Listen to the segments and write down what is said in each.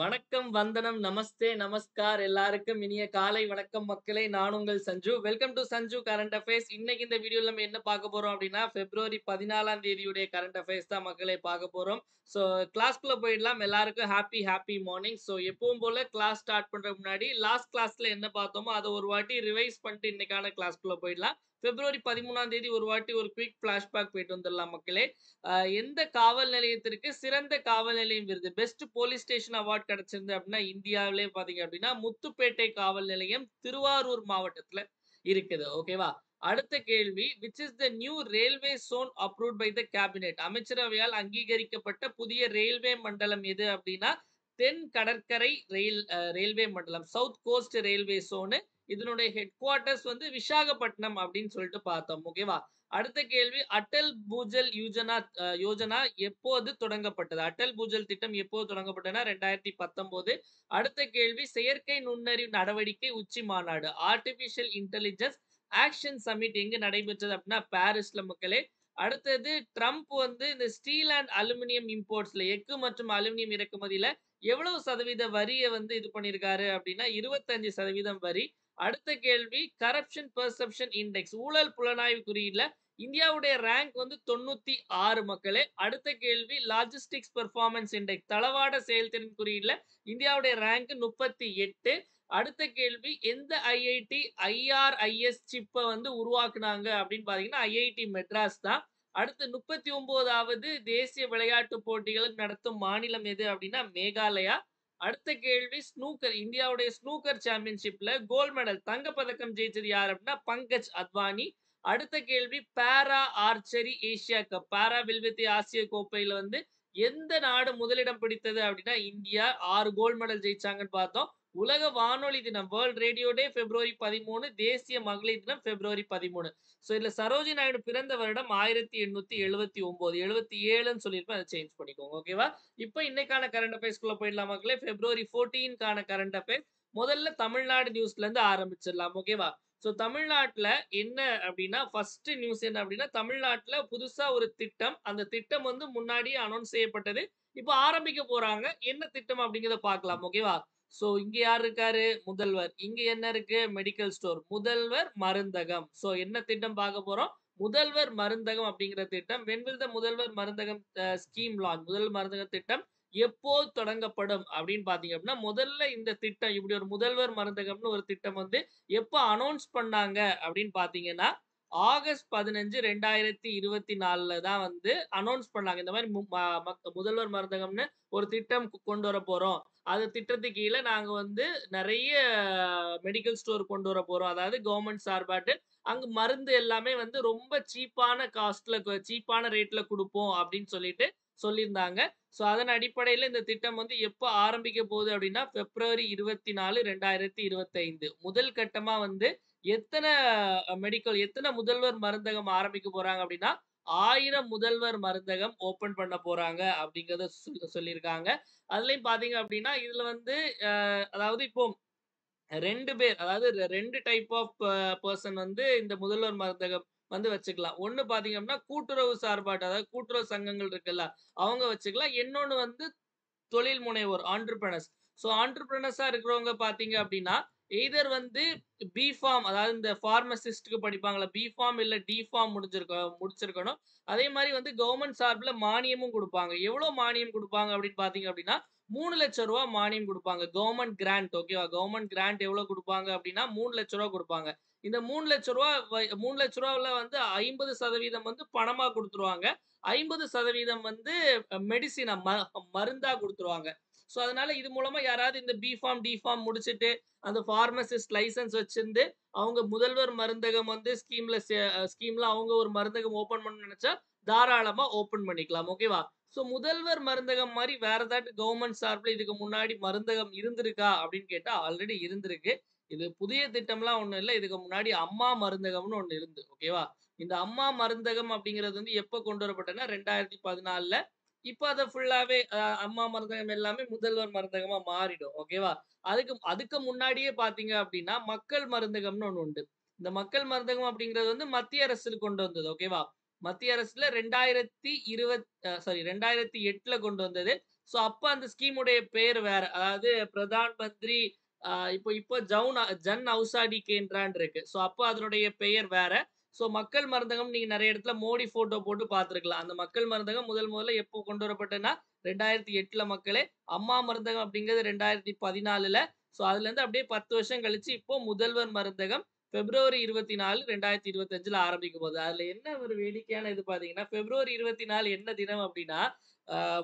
வணக்கம், வந்தனம், நமஸ்தே, நமஸ்கார். எல்லாருக்கும் இனிய காலை வணக்கம் மக்களே. நான் உங்கள் Sanju. Welcome to Sanju current affairs. இன்னைக்கு இந்த வீடியோல நம்ம என்ன பார்க்க போறோம் அப்படின்னா, பிப்ரவரி 14ஆம் தேதியுடைய கரண்ட் அஃபேர்ஸ் தான் மக்களே பார்க்க போறோம். ஸோ கிளாஸ்க்குள்ள போயிடலாம். எல்லாருக்கும் ஹாப்பி மார்னிங். ஸோ எப்பவும் போல கிளாஸ் ஸ்டார்ட் பண்றதுக்கு முன்னாடி லாஸ்ட் கிளாஸ்ல என்ன பார்த்தோமோ அத ஒரு வாட்டி ரிவைஸ் பண்ணிட்டு இன்னைக்கான கிளாஸ்க்குள்ள போயிடலாம். பிப்ரவரி 13ஆம் தேதி ஒரு வாட்டி ஒரு குயிக் ஃபிளாஷ்பேக் போயிட்டு வந்துடலாம் மக்களே. எந்த காவல் நிலையத்திற்கு சிறந்த காவல் நிலையம் விருது பெஸ்ட் போலீஸ் ஸ்டேஷன் அவார்ட் கிடைச்சிருந்து அப்படின்னா இந்தியாவிலே பாத்தீங்க அப்படின்னா முத்துப்பேட்டை காவல் நிலையம் திருவாரூர் மாவட்டத்துல இருக்குது. ஓகேவா? அடுத்த கேள்வி, which is the new railway zone approved by the cabinet? அமைச்சரவையால் அங்கீகரிக்கப்பட்ட புதிய ரயில்வே மண்டலம் எது அப்படின்னா தென் கடற்கரை ரயில்வே மண்டலம், சவுத் கோஸ்ட் ரயில்வே சோனு. இதனுடைய ஹெட் குவார்ட்டர்ஸ் வந்து விசாகப்பட்டினம் அப்படின்னு சொல்லிட்டு பார்த்தோம். ஓகேவா? அடுத்த கேள்வி, அட்டல் பூஜல் யோஜனா எப்போது தொடங்கப்பட்டது? அட்டல் பூஜல் திட்டம் எப்போது தொடங்கப்பட்டதுன்னா 2019. அடுத்த கேள்வி, செயற்கை நுண்ணறிவு நடவடிக்கை உச்சி மாநாடு ஆர்டிபிஷியல் இன்டெலிஜென்ஸ் ஆக்ஷன் சமிட் எங்க நடைபெற்றது அப்படின்னா பாரிஸ்ல மக்களே. அடுத்தது, ட்ரம்ப் வந்து இந்த ஸ்டீல் அண்ட் அலுமினியம் இம்போர்ட்ஸ்ல எஃகு மற்றும் அலுமினியம் இறக்குமதியில எவ்வளவு சதவீத வரிய வந்து இது பண்ணியிருக்காரு அப்படின்னா 25% வரி. அடுத்த கேள்வி, கரப்ஷன் பெர்செப்ஷன் இண்டெக்ஸ் ஊழல் புலனாய்வு குறியீடுல இந்தியாவுடைய ரேங்க் வந்து 96 மக்களே. அடுத்த கேள்வி, லாஜிஸ்டிக்ஸ் பெர்ஃபார்மன்ஸ் இண்டெக்ஸ் தளவாட செயல்திறன் குறியீடுல இந்தியாவுடைய ரேங்க் 38. அடுத்த கேள்வி, எந்த ஐஐடி ஐஆர்ஐஎஸ் சிப்ப வந்து உருவாக்குனாங்க அப்படின்னு பாத்தீங்கன்னா ஐஐடி மெட்ராஸ் தான். அடுத்து 39வது தேசிய விளையாட்டு போட்டிகள் நடத்தும் மாநிலம் எது அப்படின்னா மேகாலயா. அடுத்த கேள்வி, ஸ்னூக்கர் இந்தியாவுடைய ஸ்னூக்கர் சாம்பியன்ஷிப்ல கோல்ட் மெடல் தங்கப்பதக்கம் ஜெயிச்சது யார் அப்படின்னா பங்கஜ் அத்வானி. அடுத்த கேள்வி, பாரா ஆர்ச்சரி ஏசியா கப் பாரா வில்வித்தை ஆசிய கோப்பையில வந்து எந்த நாடு முதலிடம் பிடித்தது அப்படின்னா இந்தியா. 6 கோல்ட் மெடல் ஜெயிச்சாங்கன்னு பார்த்தோம். உலக வானொலி தினம் வேர்ல்ட் ரேடியோ டே பிப்ரவரி 13, தேசிய மகளிர் தினம் பிப்ரவரி 13. சோ இதுல சரோஜி நாயுடு பிறந்த வருடம் 1879, 77ன்னு சொல்லியிருப்பேன், அதை சேஞ்ச் பண்ணிக்கோங்க. ஓகேவா? இப்போ இன்னைக்கான கரண்ட் அஃபேர்ஸ்க்குள்ள போயிடலாம் மக்களே. பிப்ரவரி 14க்கான கரண்ட் அஃபேர்ஸ். முதல்ல தமிழ்நாடு நியூஸ்ல இருந்து ஆரம்பிச்சிடலாம். ஓகேவா? சோ தமிழ்நாட்டுல என்ன அப்படின்னா ஃபர்ஸ்ட் நியூஸ் என்ன அப்படின்னா தமிழ்நாட்டுல புதுசா ஒரு திட்டம். அந்த திட்டம் வந்து முன்னாடியே அனௌன்ஸ் செய்யப்பட்டது. இப்போ ஆரம்பிக்க போறாங்க. என்ன திட்டம் அப்படிங்கறத பார்க்கலாம். ஓகேவா? சோ இங்க யார் இருக்காரு? முதல்வர். இங்க என்ன இருக்கு? Medical store. முதல்வர் மருந்தகம். சோ என்ன திட்டம் பார்க்க போறோம்? முதல்வர் மருந்தகம் அப்படிங்கிற திட்டம். when will the முதல்வர் மருந்தகம் ஸ்கீம் லான்ச்? முதல் மருந்தக திட்டம் எப்போது தொடங்கப்படும் அப்படின்னு பாத்தீங்க அப்படின்னா முதல்ல இந்த திட்டம் இப்படி ஒரு முதல்வர் மருந்தகம்னு ஒரு திட்டம் வந்து எப்ப அனௌன்ஸ் பண்ணாங்க அப்படின்னு பாத்தீங்கன்னா ஆகஸ்ட் 15, 2024 தான் வந்து அனௌன்ஸ் பண்ணாங்க. இந்த மாதிரி முதல்வர் மருந்தகம்னு ஒரு திட்டம் கொண்டு வர போறோம். அது திட்டத்துக்கு கீழ நாங்க வந்து நிறைய மெடிக்கல் ஸ்டோர் கொண்டு வர போறோம். அதாவது கவர்மெண்ட் சார்பாட்டு அங்க மருந்து எல்லாமே வந்து ரொம்ப சீப்பான காஸ்ட்ல சீப்பான ரேட்ல குடுப்போம் அப்படின்னு சொல்லிட்டு சொல்லியிருந்தாங்க. சோ அதன் அடிப்படையில இந்த திட்டம் வந்து எப்ப ஆரம்பிக்க போகுது அப்படின்னா பிப்ரவரி 24, 2025. முதல் கட்டமா வந்து எத்தனை முதல்வர் மருந்தகம் ஆரம்பிக்க போறாங்க அப்படின்னா 1000 முதல்வர் மருந்தகம் ஓபன் பண்ண போறாங்க அப்படிங்கறத சொல்லியிருக்காங்க. அதுலயும் பாத்தீங்க அப்படின்னா இதுல வந்து அதாவது இப்போ 2 பேர், அதாவது 2 டைப் ஆஃப் பெர்சன் வந்து இந்த முதல்வர் மருந்தகம் வந்து வச்சுக்கலாம். ஒண்ணு பாத்தீங்க அப்படின்னா கூட்டுறவு சார்பாட்டு, அதாவது கூட்டுறவு சங்கங்கள் இருக்குல்ல, அவங்க வச்சுக்கலாம். இன்னொன்னு வந்து தொழில் முனைவோர் ஆன்டர்பிரினர்ஸ். சோ ஆன்டர்பிரினர்ஸா இருக்கிறவங்க பாத்தீங்க அப்படின்னா எய்தர் வந்து பிஃபார்ம், அதாவது இந்த பார்மசிஸ்ட்க்கு படிப்பாங்கல்ல, பிஃபார்ம் இல்ல டிஃபார்ம் முடிச்சிருக்கணும். அதே மாதிரி வந்து கவர்மெண்ட் சார்பில் மானியமும் கொடுப்பாங்க. எவ்வளவு மானியம் கொடுப்பாங்க அப்படின்னு பாத்தீங்க அப்படின்னா 3 லட்சம் ரூபாய் மானியம் கொடுப்பாங்க. Government grant. ஓகேவா? கவர்மெண்ட் கிராண்ட் எவ்வளவு கொடுப்பாங்க அப்படின்னா 3 லட்சம் ரூபாய் கொடுப்பாங்க. இந்த 3 லட்சம் ரூபாய் 3 லட்சம் ரூபாய்ல வந்து 50% வந்து பணமா கொடுத்துருவாங்க. 50% வந்து மெடிசினா மருந்தா குடுத்துருவாங்க. சோ அதனால இது மூலமா யாராவது இந்த பிஃபார்ம், டிஃபார்ம் முடிச்சுட்டு அந்த பார்மசிஸ்ட் லைசென்ஸ் வச்சிருந்து அவங்க முதல்வர் மருந்தகம் வந்து ஸ்கீம்ல அவங்க ஒரு மருந்தகம் ஓபன் பண்ணணும்னு நினைச்சா தாராளமா ஓபன் பண்ணிக்கலாம். ஓகேவா? சோ முதல்வர் மருந்தகம் மாதிரி வேற ஏதாவது கவர்மெண்ட் சார்பில் இதுக்கு முன்னாடி மருந்தகம் இருந்திருக்கா அப்படின்னு கேட்டா ஆல்ரெடி இருந்திருக்கு. இது புதிய திட்டம்லாம் ஒண்ணும் இல்ல. இதுக்கு முன்னாடி அம்மா மருந்தகம்னு ஒண்ணு இருந்து. ஓகேவா? இந்த அம்மா மருந்தகம் அப்படிங்கிறது வந்து எப்ப கொண்டு வரப்பட்டதுன்னா 2014ல. இப்ப அத ஃபுல்லாவே அம்மா மருந்தகம் எல்லாமே முதல்வர் மருந்தகமா மாறிடும். ஓகேவா? அதுக்கு அதுக்கு முன்னாடியே பார்த்தீங்க அப்டின்னா, மக்கள் மருந்தகம்னு ஒண்ணு உண்டு. இந்த மக்கள் மருந்தகம் அப்படிங்கிறது வந்து மத்திய அரசு கொண்டு வந்தது. ஓகேவா? மத்திய அரசுல 2008ல கொண்டு வந்தது. ஸோ அப்ப அந்த ஸ்கீமுடைய பேர் வேற. அதாவது பிரதான் மந்திரி இப்போ இப்போ ஜன் ஔஷாதி கேந்திரான்னு இருக்கு. ஸோ அப்போ அதனுடைய பெயர் வேற. ஸோ மக்கள் மருந்தகம் நீங்க நெறைய இடத்துல மோடி ஃபோட்டோ போட்டு பார்த்துருக்கலாம். அந்த மக்கள் மருந்தகம் முதல்ல எப்போ கொண்டு வரப்பட்டதுன்னா 2008ல மக்களே. அம்மா மருந்தகம் அப்படிங்கிறது 2014ல. ஸோ அதுலேருந்து அப்படியே 10 வருஷம் கழிச்சு இப்போ முதல்வர் மருந்தகம் பிப்ரவரி 24, 2025ல ஆரம்பிக்க போகுது. அதுல என்ன ஒரு வேடிக்கையான இது பார்த்தீங்கன்னா, பிப்ரவரி 24 என்ன தினம் அப்படின்னா,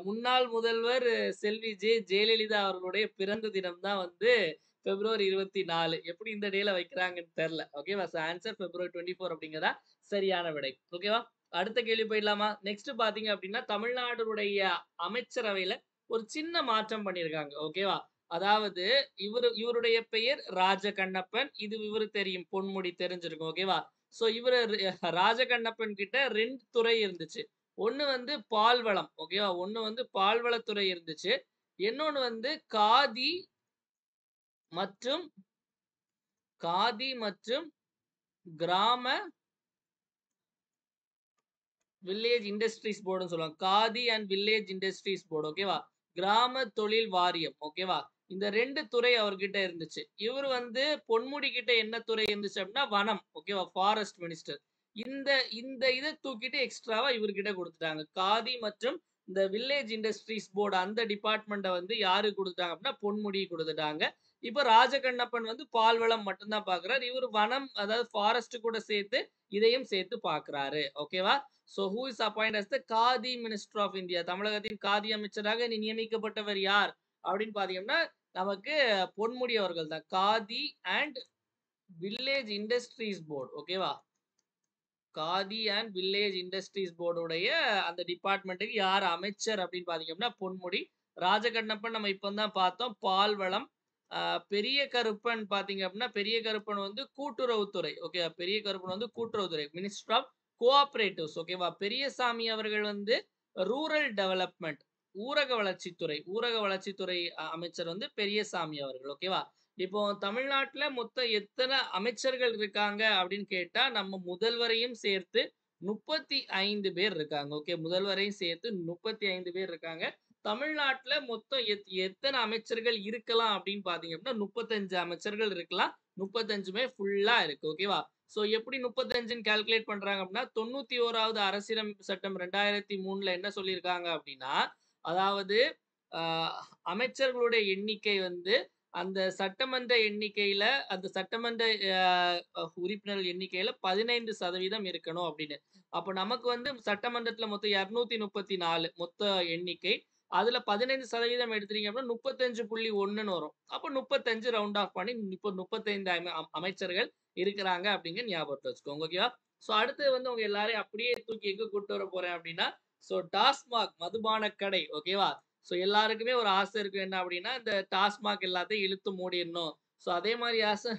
முன்னாள் முதல்வர் செல்வி ஜெயலலிதா அவர்களுடைய பிறந்த தினம் தான் வந்து பிப்ரவரி 24. எப்படி இந்த டேல வைக்கிறாங்கன்னு தெரியல. ஓகேவா? ஸோ ஆன்சர் பிப்ரவரி 24 அப்படிங்கிறதா சரியான விடை. ஓகேவா? அடுத்த கேள்வி போயிடலாமா? நெக்ஸ்ட் பார்த்தீங்க அப்படின்னா, தமிழ்நாடுடைய அமைச்சரவையில ஒரு சின்ன மாற்றம் பண்ணியிருக்காங்க. ஓகேவா? அதாவது இவருடைய பெயர் ராஜகண்ணப்பன். இது இவரு தெரியும். பொன்முடி தெரிஞ்சிருக்கும். ஓகேவா? ஸோ இவரு ராஜகண்ணப்பன் கிட்ட 2 துறை இருந்துச்சு. ஒண்ணு வந்து பால்வளம். ஓகேவா? ஒண்ணு வந்து பால்வளத்துறை இருந்துச்சு. இன்னொன்னு வந்து மற்றும் காதி மற்றும் கிராம வில்லேஜ் இண்டஸ்ட்ரீஸ் போர்டுன்னு சொல்லுவாங்க. Khadi and village industries board. ஓகேவா? கிராம தொழில் வாரியம். ஓகேவா? இந்த 2 துறை அவர்கிட்ட இருந்துச்சு. இவரு வந்து பொன்முடி கிட்ட என்ன துறை இருந்துச்சு அப்படின்னா, வனம். ஓகேவா? Forest minister. இந்த இந்த இத தூக்கிட்டு எக்ஸ்ட்ராவா இவர்கிட்ட குடுத்துட்டாங்க. காதி மற்றும் இந்த வில்லேஜ் இண்டஸ்ட்ரீஸ் போர்டு அந்த டிபார்ட்மெண்ட்ட வந்து யாருக்கு குடுத்துட்டாங்க அப்படின்னா, பொன்முடிக்கு குடுத்துட்டாங்க. இப்ப ராஜகண்ணப்பன் வந்து பால்வளம் மட்டும் தான் பார்க்குறாரு. இவரு வனம் அதாவது ஃபாரஸ்ட் கூட சேர்த்து இதையும் சேர்த்து பார்க்குறாரு. ஓகேவா? So who is appoint as the khadi minister of India? தமிழகத்தின் காதி அமைச்சராக நியமிக்கப்பட்டவர் யார்? அப்படின்னு பார்த்தீங்கன்னா, நமக்கு பொன்முடி அவர்கள் தான். Khadi and village industries board. ஓகேவா? காதி அண்ட் வில்லேஜ் இண்டஸ்ட்ரீஸ் போர்டுடைய அந்த டிபார்ட்மெண்ட்டுக்கு யார் அமைச்சர் அப்படின்னு பார்த்தீங்க அப்படின்னா, பொன்முடி. ராஜகண்ணப்பன் நம்ம இப்போ தான் பார்த்தோம். பால்வளம். பெரிய கருப்பன் பார்த்தீங்க அப்படின்னா, பெரிய கருப்பன் வந்து கூட்டுறவுத்துறை. ஓகேவா? பெரிய கருப்பன் வந்து கூட்டுறவுத்துறை. Minister of cooperatives. ஓகேவா? பெரியசாமி அவர்கள் வந்து ரூரல் டெவலப்மெண்ட். ஊரக வளர்ச்சித்துறை. ஊரக வளர்ச்சித்துறை அமைச்சர் வந்து பெரியசாமி அவர்கள். ஓகேவா? இப்போ தமிழ்நாட்டுல மொத்தம் எத்தனை அமைச்சர்கள் இருக்காங்க அப்படின்னு கேட்டா, நம்ம முதல்வரையும் சேர்த்து 35 பேர் இருக்காங்க. ஓகே. முதல்வரையும் சேர்த்து 35 பேர் இருக்காங்க. தமிழ்நாட்டுல மொத்தம் எத்தனை அமைச்சர்கள் இருக்கலாம் அப்படின்னு பார்த்தீங்க அப்படின்னா, 35 அமைச்சர்கள் இருக்கலாம். 35மே ஃபுல்லா இருக்கு. ஓகேவா? ஸோ எப்படி 35ன்னு கால்குலேட் பண்றாங்க அப்படின்னா, 91வது அரசியலமைப்பு சட்டம் 2003ல என்ன சொல்லியிருக்காங்க அப்படின்னா, அதாவது அ அமைச்சர்களுடைய எண்ணிக்கை வந்து அந்த சட்டமன்ற எண்ணிக்கையில அந்த சட்டமன்ற உறுப்பினர்கள் எண்ணிக்கையில 15% இருக்கணும் அப்படின்னு. அப்ப நமக்கு வந்து சட்டமன்றத்துல மொத்தம் 234 மொத்த எண்ணிக்கை. அதுல 15% எடுத்தீங்க அப்படின்னா 35.1ன்னு வரும். அப்ப 35 ரவுண்ட் ஆஃப் பண்ணி இப்போ 35 அமைச்சர்கள் இருக்கிறாங்க அப்படிங்கிற ஞாபகத்துல வச்சுக்கோங்க. ஓகேவா? ஸோ அடுத்து வந்து உங்க எல்லாரையும் அப்படியே தூக்கி எங்க கூட்டு வர போறேன் அப்படின்னா, ஸோ டாஸ்மாக் மதுபான கடை. ஓகேவா? ஸோ எல்லாருக்குமே ஒரு ஆசை இருக்கும் என்ன அப்படின்னா, இந்த டாஸ்மாக் எல்லாத்தையும் இழுத்து மூடிறணும். ஸோ அதே மாரி ஆசை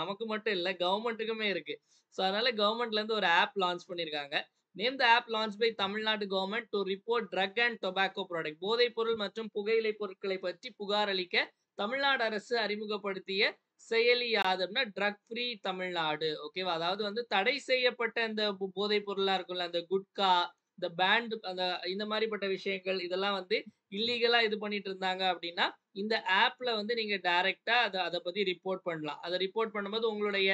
நமக்கு மட்டும் இல்ல, கவர்மெண்ட்டுக்குமே இருக்கு. ஸோ அதனால கவர்மெண்ட்ல இருந்து ஒரு ஆப் லான்ச் பண்ணியிருக்காங்க. Name the app launch by Tamil Nadu government to report drug and tobacco product. போதைப்பொருள் மற்றும் புகையிலை பொருட்களை பற்றி புகார் அளிக்க தமிழ்நாடு அரசு அறிமுகப்படுத்திய செயலி யாதுன்னா ட்ரக் ஃப்ரீ தமிழ்நாடு. ஓகேவா? அதாவது வந்து தடை செய்யப்பட்ட இந்த போதைப் பொருள்லாம் இருக்கும்ல, அந்த குட்கா, இந்த பேண்ட் இந்த மாரிப்பட்ட விஷயங்கள் இதெல்லாம் வந்து இல்லீகலா இது பண்ணிட்டு இருந்தாங்க அப்படின்னா, இந்த ஆப்ல வந்து நீங்க டைரக்ட்டா அத பத்தி ரிப்போர்ட் பண்ணலாம். அத ரிப்போர்ட் பண்ணும்போது உங்களுடைய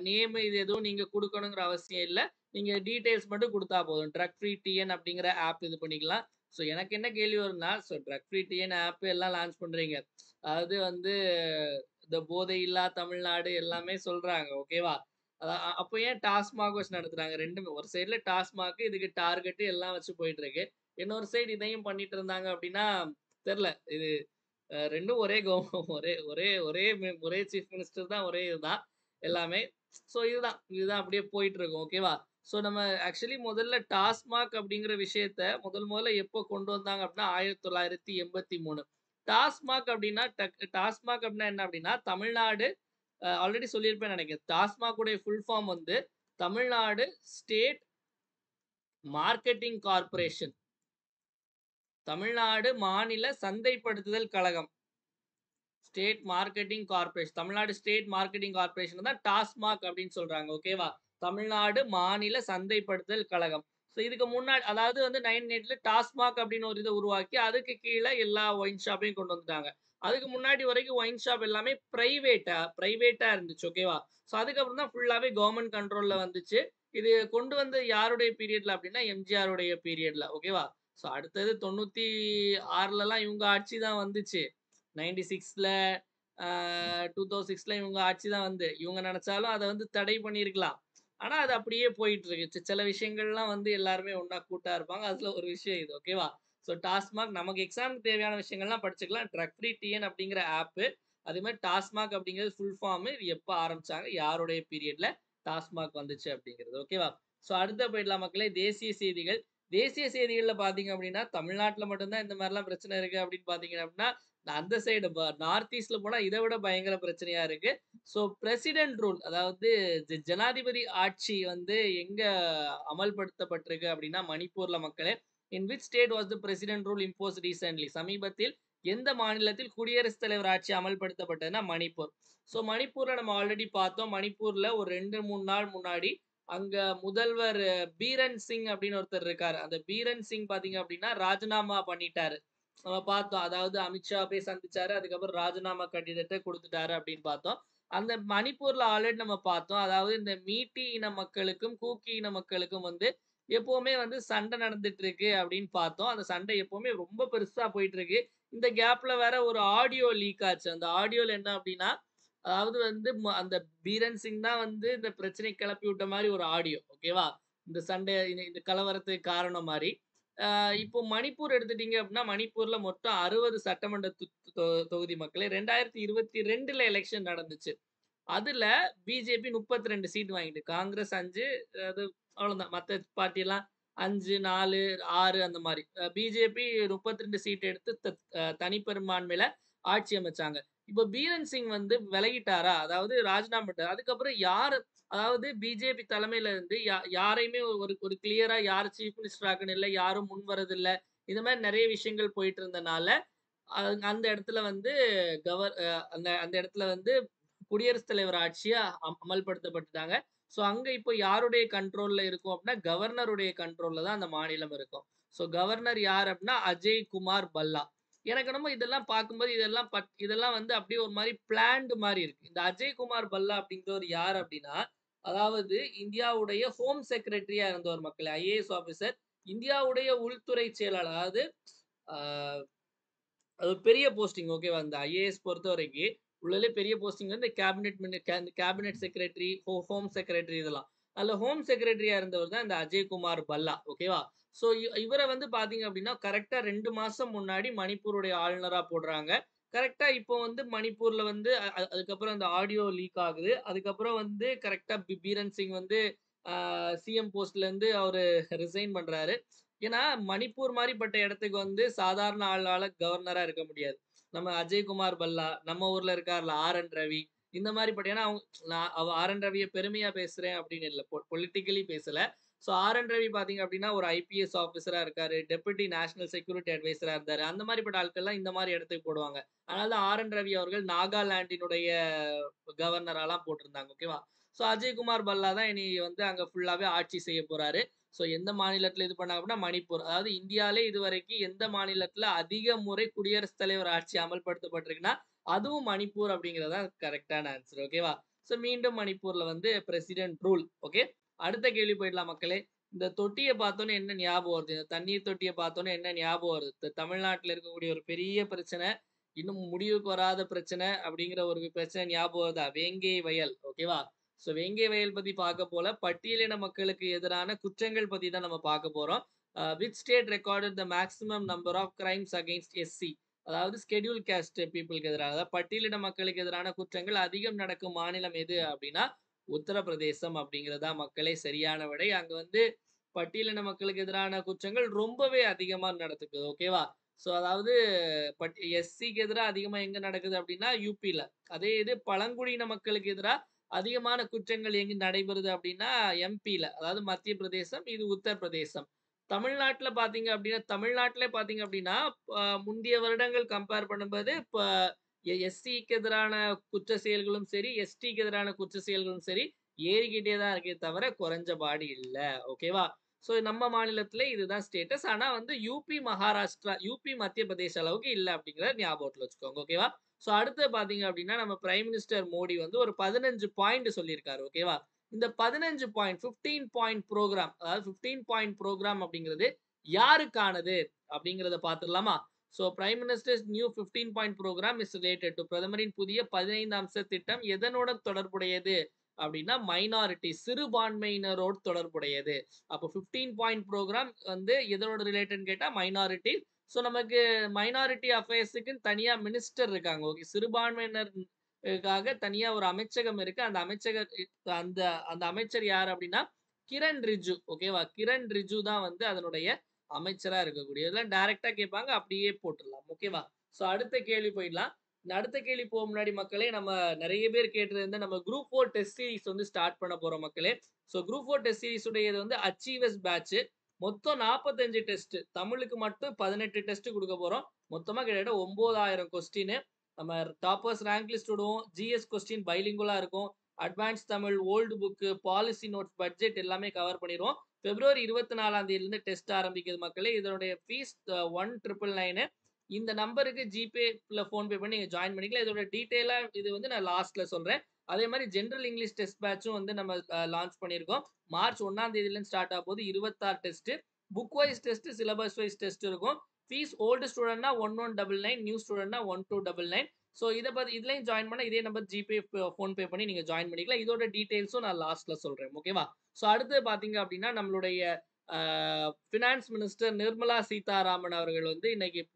நேம் இது எதுவும் நீங்க குடுக்கணுங்கிற அவசியம் இல்ல. நீங்க டீட்டெயில்ஸ் மட்டும் குடுத்தா போதும். ட்ரக் ஃப்ரீ டிஎன் அப்படிங்கிற ஆப் இது பண்ணிக்கலாம். ஸோ எனக்கு என்ன கேள்வி வரும்னா, so drug free TN app எல்லாம் லான்ச் பண்றீங்க. அதாவது வந்து இந்த போதை இல்லா தமிழ்நாடு எல்லாமே சொல்றாங்க. ஓகேவா? அப்போ ஏன் டாஸ்மாக் வச்சு நடத்துறாங்க? 2மே ஒரு சைடுல டாஸ்மாக் இதுக்கு டார்கெட் எல்லாம் வச்சு போயிட்டு இருக்கு. இன்னொரு சைடு இதையும் பண்ணிட்டு இருந்தாங்க அப்படின்னா, தெரியல. இது 2ம் ஒரே ஒரே ஒரே ஒரே ஒரே சீஃப் மினிஸ்டர் தான். ஒரே இதுதான் எல்லாமே. ஸோ இதுதான் அப்படியே போயிட்டு இருக்கும். ஓகேவா? ஸோ நம்ம ஆக்சுவலி முதல்ல டாஸ்மாக் அப்படிங்கிற விஷயத்த முதல்ல எப்போ கொண்டு வந்தாங்க அப்படின்னா 1983. டாஸ்மாக் அப்படின்னா டாஸ்மாக் அப்படின்னா என்ன அப்படின்னா, தமிழ்நாடு ஆல்ரெடி சொல்லியிருப்பேன்னு நினைக்கிறேன். டாஸ்மாக் உடைய ஃபுல் ஃபார்ம் வந்து Tamil Nadu state marketing corporation. Tamil Nadu மாநில சந்தைப்படுத்துதல் கழகம். State marketing corporation. Tamil Nadu state marketing corporation தான் டாஸ்மாக் அப்படின்னு சொல்றாங்க. ஓகேவா? தமிழ்நாடு மாநில சந்தைப்படுத்துதல் கழகம். ஸோ இதுக்கு முன்னாடி அதாவது வந்து 98ல டாஸ்மாக் அப்படின்னு ஒரு இத உருவாக்கி, அதுக்கு கீழ எல்லா ஒயின் ஷாப்பையும் கொண்டு வந்துட்டாங்க. அதுக்கு முன்னாடி வரைக்கும் ஒயின் ஷாப் எல்லாமே பிரைவேட்டா இருந்துச்சு. ஓகேவா? ஸோ அதுக்கப்புறம் தான் ஃபுல்லாவே கவர்ன்மெண்ட் கண்ட்ரோல்ல வந்துச்சு. இது கொண்டு வந்தது யாருடைய பீரியட்ல அப்டின்னா, எம்ஜிஆர் உடைய பீரியட்ல. ஓகேவா? ஸோ அடுத்தது 96லலாம் இவங்க ஆட்சி தான் வந்துச்சு. 96ல ஆ 2006ல இவங்க ஆட்சி தான் வந்து, இவங்க நெனச்சாலும் அத வந்து தடை பண்ணியிருக்கலாம். ஆனா, அது அப்படியே போயிட்டு இருக்கு. சில விஷயங்கள்லாம் வந்து எல்லாருமே ஒண்ணா கூட்டா இருப்பாங்க. அதுல ஒரு விஷயம் இது. ஓகேவா? ஸோ டாஸ்மாக் நமக்கு எக்ஸாம்க்கு தேவையான விஷயங்கள்லாம் படிச்சுக்கலாம். ட்ரக் ஃப்ரீ டிஎன் அப்படிங்கிற ஆப்பு. அதே மாரி டாஸ்மாக் அப்படிங்கிறது ஃபுல் ஃபார்மு. இது எப்ப ஆரம்பிச்சாங்க? யாருடைய பீரியட்ல டாஸ்மாக் வந்துச்சு அப்படிங்கிறது. ஓகேவா? ஸோ அடுத்த போயிடலாம் மக்களே. தேசிய செய்திகள். தேசிய செய்திகள்ல பார்த்தீங்க அப்படின்னா, தமிழ்நாட்டுல மட்டும் தான் இந்த மாரிலாம் பிரச்சனை இருக்கு அப்படின்னு பார்த்தீங்க அப்படின்னா, அந்த சைடு நார்த் ஈஸ்ட்ல போனா இத விட பயங்கர பிரச்சனையா இருக்கு. ஸோ பிரசிடென்ட் ரூல் அதாவது ஜனாதிபதி ஆட்சி வந்து எங்க அமல்படுத்தப்பட்டிருக்கு அப்படின்னா, மணிப்பூர்ல மக்களே. In which state was the president rule imposed recently? சமீபத்தில் எந்த மாநிலத்தில் குடியரசுத் தலைவர் ஆட்சி அமல்படுத்தப்பட்டதுன்னா மணிப்பூர். ஸோ மணிப்பூர்ல நம்ம ஆல்ரெடி பார்த்தோம். மணிப்பூர்ல ஒரு 2, 3 நாள் முன்னாடி அங்க முதல்வர் பீரன் சிங் அப்படின்னு ஒருத்தர் இருக்காரு. அந்த பீரன் சிங் பார்த்தீங்க அப்படின்னா, ராஜினாமா பண்ணிட்டாரு. நம்ம பார்த்தோம். அதாவது அமித்ஷா போய் சந்திச்சாரு. அதுக்கப்புறம் ராஜினாமா கடிதத்த குடுத்துட்டாரு அப்படின்னு பார்த்தோம். அந்த மணிப்பூர்ல ஆல்ரெடி நம்ம பார்த்தோம். அதாவது இந்த மீட்டி இன மக்களுக்கும், கூக்கி இன மக்களுக்கும் வந்து எப்பவுமே வந்து சண்டை நடந்துட்டு இருக்கு அப்படின்னு பார்த்தோம். அந்த சண்டை எப்பவுமே ரொம்ப பெருசா போயிட்டு இருக்கு. இந்த கேப்ல வேற ஒரு ஆடியோ லீக் ஆச்சு. அந்த ஆடியோல என்ன அப்படின்னா, அதாவது வந்து அந்த பீரன் சிங் தான் வந்து இந்த பிரச்சனைய கிளப்பி விட்ட மாரி ஒரு ஆடியோ. ஓகேவா? இந்த சண்டை இந்த கலவரத்துக்கு காரணம் மாரி. இப்போ மணிப்பூர் எடுத்துட்டீங்க அப்படின்னா, மணிப்பூர்ல மொத்தம் 60 சட்டமன்ற தொகுதி மக்களே. 2022ல எலக்ஷன் நடந்துச்சு. அதுல பிஜேபி 32 சீட் வாங்கிட்டு. காங்கிரஸ் 5 அது அவ்வளோதான். மத்த பார்ட்டிலாம் 5, 4, 6 அந்த மாரி. பிஜேபி 32 சீட் எடுத்து தனிப்பெரும்பான்மையில ஆட்சி அமைச்சாங்க. இப்ப பீரன் சிங் வந்து விலகிட்டாரா? அதாவது ராஜினாமா பண்ணிட்டாரு. அதுக்கப்புறம் யாரு அதாவது பிஜேபி தலைமையில இருந்து யாரையுமே ஒரு ஒரு கிளியரா யார் சீஃப் மினிஸ்டர் ஆக்கணும் இல்ல, யாரும் முன் வரதில்ல. இந்த மாரி நெறைய விஷயங்கள் போயிட்டு இருந்தனால, அந்த இடத்துல வந்து கவர் அ அந்த அந்த இடத்துல வந்து குடியரசுத் தலைவர் ஆட்சியா அமல்படுத்தப்பட்டுட்டாங்க. ஸோ அங்க இப்போ யாருடைய கண்ட்ரோல்ல இருக்கும் அப்டின்னா, கவர்னருடைய கண்ட்ரோல்ல தான் அந்த மாநிலம் இருக்கும். ஸோ கவர்னர் யார் அப்டின்னா, அஜய் குமார் பல்லா. எனக்கு என்னமோ இதெல்லாம் பார்க்கும்போது இதெல்லாம் வந்து அப்டியே ஒரு மாரி பிளான்டு மாரி இருக்கு. இந்த அஜய் குமார் பல்லா அப்டிங்கிறவர் யார் அப்டின்னா, அதாவது இந்தியாவுடைய ஹோம் செக்ரட்டரியா இருந்தவர் மக்களே. IAS officer. இந்தியாவுடைய உள்துறை செயலாளர். அதாவது ஆ அது ஒரு பெரிய போஸ்டிங் ஓகேவா? இந்த ஐஏஎஸ் பொறுத்தவரைக்கு, உள்ளதிலே பெரிய போஸ்டிங் வந்து கேபினெட் செக்ரட்டரி, ஹோம் செக்ரட்டரி இதெல்லாம். அதுல ஹோம் செக்ரட்டரியா இருந்தவர் தான் இந்த அஜய் குமார் பல்லா. ஓகேவா? ஸோ இவர வந்து பார்த்தீங்க அப்டின்னா, கரெக்ட்டா 2 மாசம் முன்னாடி மணிப்பூருடைய ஆளுநரா போடுறாங்க. கரெக்ட்டா இப்போ வந்து மணிப்பூர்ல வந்து அதுக்கப்புறம் அந்த ஆடியோ லீக் ஆகுது. அதுக்கப்புறம் வந்து கரெக்ட்டா பீரன் சிங் வந்து ஆ சிஎம் போஸ்ட்லருந்து அவரு ரிசைன் பண்றாரு. ஏன்னா, மணிப்பூர் மாரிப்பட்ட இடத்துக்கு வந்து சாதாரண ஆளால கவர்னரா இருக்க முடியாது. நம்ம அஜய்குமார் பல்லா, நம்ம ஊர்ல இருக்கார்ல ஆர்.என். ரவி, இந்த மாரிப்பட்ட ஏன்னா நான் ஆர்.என். ரவிய பெருமையா பேசுறேன் அப்படின்னு இல்ல. பொலிட்டிக்கலி பேசல. So R. N.. ரவி பார்த்தீங்க அப்படின்னா, ஒரு ஐபிஎஸ் ஆஃபீசரா இருக்காரு. டெப்யூட்டி நேஷனல் செக்யூரிட்டி அட்வைசரா இருந்தாரு. அந்த மாரிப்பட்ட ஆட்கள்லாம் இந்த மாரி இடத்துக்கு போடுவாங்க. அதனால தான் ஆர்.என். ரவி அவர்கள் நாகாலாந்தினுடைய கவர்னராலாம் போட்டிருந்தாங்க. ஓகேவா? ஸோ அஜய்குமார் பல்லா தான் இனி வந்து அங்க ஃபுல்லாவே ஆட்சி செய்ய போறாரு. ஸோ எந்த மாநிலத்தில இது பண்ணாங்க அப்படின்னா, மணிப்பூர். அதாவது இந்தியாவிலே இதுவரைக்கும் எந்த மாநிலத்தில அதிக முறை குடியரசுத் தலைவர் ஆட்சி அமல்படுத்தப்பட்டிருக்குன்னா, அதுவும் மணிப்பூர் அப்படிங்கிறது தான் கரெக்ட்டான ஆன்சர். ஓகேவா? ஸோ மீண்டும் மணிப்பூர்ல வந்து பிரசிடென்ட் ரூல். ஓகே. அடுத்த கேள்வி போயிடலாம் மக்களே. இந்த தொட்டிய பார்த்தோனே என்ன ஞாபகம் வருது? இந்த தண்ணீர் தொட்டிய பார்த்தோனே என்ன ஞாபகம் வருது? தமிழ்நாட்டுல இருக்கக்கூடிய ஒரு பெரிய பிரச்சனை, இன்னும் முடிவுக்கு வராத பிரச்சனை அப்படிங்கிற ஒரு பிரச்சனை ஞாபகம் வருதா? வேங்கை வயல். ஓகேவா? ஸோ வேங்கை வயல் பத்தி பார்க்க போல, பட்டியலின மக்களுக்கு எதிரான குற்றங்கள் பத்தி தான் நம்ம பார்க்க போறோம். Which state recorded the maximum number of crimes against SC? அதாவது ஷெட்யூல் காஸ்ட் பீப்பிள்க்கு எதிரான, அதாவது பட்டியலின மக்களுக்கு எதிரான குற்றங்கள் அதிகம் நடக்கும் மாநிலம் எது அப்படின்னா, உத்தரப்பிரதேசம் அப்படிங்கிறது தான் மக்களே சரியான விடை. அங்க வந்து பட்டியலின மக்களுக்கு எதிரான குற்றங்கள் ரொம்பவே அதிகமா நடக்குது. ஓகேவா? ஸோ அதாவது எஸ்சிக்கு எதிரா அதிகமா எங்க நடக்குது அப்படின்னா, யுபில. அதே இது பழங்குடியின மக்களுக்கு எதிரா அதிகமான குற்றங்கள் எங்கு நடைபெறுது அப்படின்னா, எம்பில. அதாவது மத்திய பிரதேசம், இது உத்தரப்பிரதேசம். தமிழ்நாட்டிலே பார்த்தீங்க அப்படின்னா, முந்தைய வருடங்கள் கம்பேர் பண்ணும்போது, இப்ப எஸ்சிக்கு எதிரான குற்ற செயல்களும் சரி, எஸ்டிக்கு எதிரான குற்ற செயல்களும் சரி, ஏறிக்கிட்டே தான் இருக்கே தவிர, குறைஞ்ச பாடு இல்ல. ஓகேவா? ஸோ நம்ம மாநிலத்தில இதுதான் ஸ்டேட்டஸ். ஆனா வந்து யூபி, மகாராஷ்டிரா, யூபி, மத்திய பிரதேஷ் அளவுக்கு இல்ல அப்படிங்கிறத ஞாபகத்துல வச்சுக்கோங்க. ஓகேவா? ஸோ அடுத்து பார்த்தீங்க அப்படின்னா, நம்ம பிரைம் மினிஸ்டர் மோடி வந்து ஒரு 15 பாயிண்ட் சொல்லியிருக்காரு. ஓகேவா? இந்த 15 பாயிண்ட் 15 பாயிண்ட் புரோகிராம் அதாவது 15 பாயிண்ட் புரோகிராம் அப்படிங்கிறது யாருக்கானது அப்படிங்கிறத பார்த்துடலாமா? So prime minister's new 15 point programme is related to பிரதமரின் புதிய 15 அம்ச திட்டம் எதனுடன் தொடர்புடையது அப்படின்னா மைனாரிட்டி சிறுபான்மையினரோடு தொடர்புடையது. அப்போ 15 பாயிண்ட் ப்ரோக்ராம் வந்து எதோட ரிலேட்டட்னு கேட்டா மைனாரிட்டி. ஸோ நமக்கு மைனாரிட்டி அஃபேர்ஸுக்குன்னு தனியா மினிஸ்டர் இருக்காங்க. ஓகே. சிறுபான்மையினருக்காக தனியா ஒரு அமைச்சகம் இருக்கு. அந்த அந்த அந்த அமைச்சர் யார் அப்படின்னா கிரண் ரிஜ்ஜு. ஓகேவா? கிரண் ரிஜ்ஜு தான் வந்து அதனுடைய அமைச்சரா இருக்கக்கூடிய. இதெல்லாம் டைரக்ட்டா கேட்பாங்க. அப்படியே போட்டுறலாம். ஓகேவா? ஸோ அடுத்த கேள்வி போயிடலாம். இந்த அடுத்த கேள்வி போக முன்னாடி மக்களே, நம்ம நெறைய பேர் கேட்டிருந்த நம்ம குரூப் 4 டெஸ்ட் சீரிஸ் வந்து ஸ்டார்ட் பண்ண போறோம் மக்களே. ஸோ குரூப் 4 டெஸ்ட் சீரிஸ் உடையது வந்து அச்சீவர்ஸ் பேட்ச். மொத்தம் 45 டெஸ்ட். தமிழுக்கு மட்டும் 18 டெஸ்ட் குடுக்க போறோம். மொத்தமா கிட்டத்தட்ட 9000 கொஸ்டின். நம்ம டாப்பர்ஸ் ரேங்க் லிஸ்ட் விடுவோம். ஜிஎஸ் கொஸ்டின் பைலிங்குலா இருக்கும். Advance Tamil, old book, policy notes, budget எல்லாமே கவர் பண்ணிருவோம். பிப்ரவரி 24ஆம் தேதியிலிருந்து டெஸ்ட் ஆரம்பிக்குது மக்களே. இதனுடைய ஃபீஸ் 1999. இந்த நம்பருக்கு ஜிபேல ஃபோன்பே பண்ணி நீங்க ஜாயின் பண்ணிக்கலாம். இதோட டீடைலா இது வந்து நான் லாஸ்ட்ல சொல்றேன். அதே மாரி ஜெனரல் இங்கிலீஷ் டெஸ்ட் பேட்சும் வந்து நம்ம லான்ச் பண்ணியிருக்கோம். மார்ச் 1ஆம் தேதியிலிருந்து ஸ்டார்ட் ஆகப்போகுது. 26 test. Book wise test, syllabus wise test இருக்கும். ஃபீஸ் ஓல்டு ஸ்டூடண்ட்னா 1199, நியூ ஸ்டூடண்ட்னா 1299. ஸோ இதுலயும் ஜாயின் பண்ணா இதே நம்பர் ஜிபே, ஃபோன்பே பண்ணி நீங்க ஜாயின் பண்ணிக்கலாம். இதோட டீடைல்ஸும் நான் லாஸ்ட்ல சொல்றேன். ஓகேவா? ஸோ அடுத்து பார்த்தீங்க அப்படின்னா, நம்மளுடைய ஃபினான்ஸ் மினிஸ்டர் நிர்மலா சீதாராமன் அவர்கள் வந்து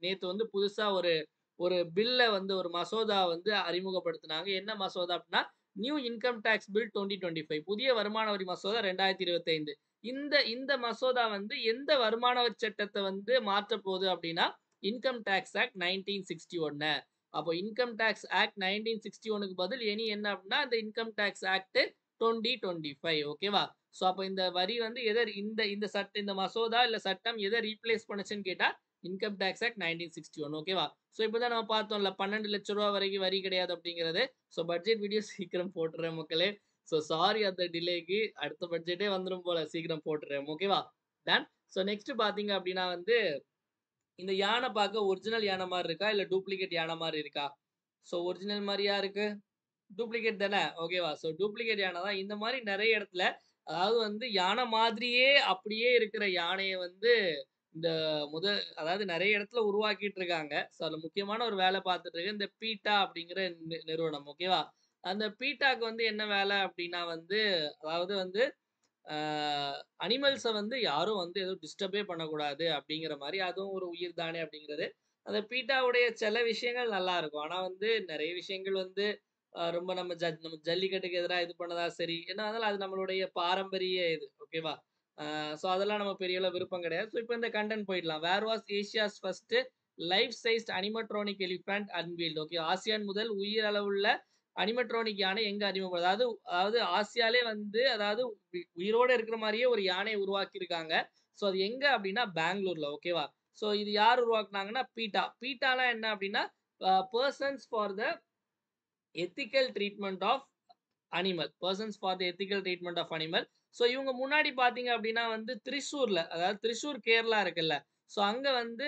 நேத்து வந்து புதுசா ஒரு ஒரு பில்ல வந்து ஒரு மசோதா வந்து அறிமுகப்படுத்தினாங்க. என்ன மசோதா அப்படின்னா, நியூ இன்கம் டாக்ஸ் பில் 2025 புதிய வருமான வரி மசோதா 2025. இந்த இந்த மசோதா வந்து எந்த வருமான வரி சட்டத்த வந்து மாற்றப் போகுது அப்படின்னா, இன்கம் டாக்ஸ் ஆக்ட் 1961. அப்போ இன்கம் டாக்ஸ் ஆக்ட் 1961க்கு பதில் இனி என்ன அப்படின்னா, இந்த இன்கம் டாக்ஸ் ஆக்ட் 2025. ஓகேவா? ஸோ அப்ப இந்த வரி வந்து இந்த மசோதா இல்ல சட்டம் எத ரீப்ளேஸ் பண்ணுச்சுன்னு கேட்டா, இன்கம் டாக்ஸ் ஆக்ட் 1961. ஓகேவா? ஸோ இப்பதான் நம்ம பார்த்தோம்ல 12 லட்சம் ரூபாய் வரைக்கும் வரி கிடையாது அப்படிங்கிறது. ஸோ பட்ஜெட் வீடியோ சீக்கிரம் போட்டுறேன் மக்களே. ஸோ சாரி அந்த டிலேக்கு. அடுத்த பட்ஜெட்டே வந்துரும் போல. சீக்கிரம் போட்டுறேன். ஓகேவா? டன். ஸோ நெக்ஸ்ட் பார்த்தீங்க அப்படின்னா வந்து, இந்த யானை பார்க்க ஒரிஜினல் யானை மாரி இருக்கா? இல்ல டூப்ளிகேட் யானை மாரி இருக்கா? ஸோ ஒரிஜினல் மாரியா இருக்கு? டூப்ளிகேட் தானே? ஓகேவா? ஸோ டூப்ளிகேட் யானை தான். இந்த மாரி நெறைய இடத்துல அதாவது வந்து யானை மாதிரியே அப்படியே இருக்கிற யானைய வந்து இந்த அதாவது நெறைய இடத்துல உருவாக்கிட்டு இருக்காங்க. ஸோ அதுல முக்கியமான ஒரு வேலை பார்த்துட்டு இருக்கு. இந்த பீட்டா அப்படிங்கிற நிறுவனம். ஓகேவா? அந்த பீட்டாக்கு வந்து என்ன வேலை அப்படின்னா வந்து, அதாவது வந்து ஆ அனிமல்ஸ வந்து யாரும் வந்து எதுவும் டிஸ்டர்பே பண்ணக்கூடாது அப்படிங்கிற மாரி, அதுவும் ஒரு உயிர் தானே அப்படிங்கிறது. அந்த பீட்டாவுடைய சில விஷயங்கள் நல்லா இருக்கும். ஆனா வந்து நெறைய விஷயங்கள் வந்து ரொம்ப நம்ம ஜல்லிக்கட்டுக்கு எதிரா இது பண்ணதா சரி. என்ன இருந்தாலும் அது நம்மளுடைய பாரம்பரிய இது. ஓகேவா? ஸோ அதெல்லாம் நம்ம பெரிய அளவு விருப்பம் கிடையாது. ஸோ இப்ப இந்த கன்டென்ட் போயிடலாம். Where was Asia's first life sized animatronic elephant unveiled. Okay. ஆசியான் முதல் உயிர் அளவுள்ள அனிமேட்ரானிக் யானை எங்க அறிமுகம் அதாவது அதாவது ஆசியாலே வந்து அதாவது உயிரோட இருக்கிற மாரியே ஒரு யானைய உருவாக்கியிருக்காங்க. ஸோ அது எங்க அப்டின்னா பெங்களூர்ல. ஓகேவா? ஸோ இது யார் உருவாக்குனாங்கன்னா பீட்டா. பீட்டானா என்ன அப்டின்னா, persons for the ethical treatment of animal. Persons for the ethical treatment of animal. So இவங்க முன்னாடி பார்த்தீங்க அப்டின்னா வந்து திரிசூர்ல, அதாவது திரிசூர் கேரளா இருக்குல்ல. ஸோ அங்க வந்து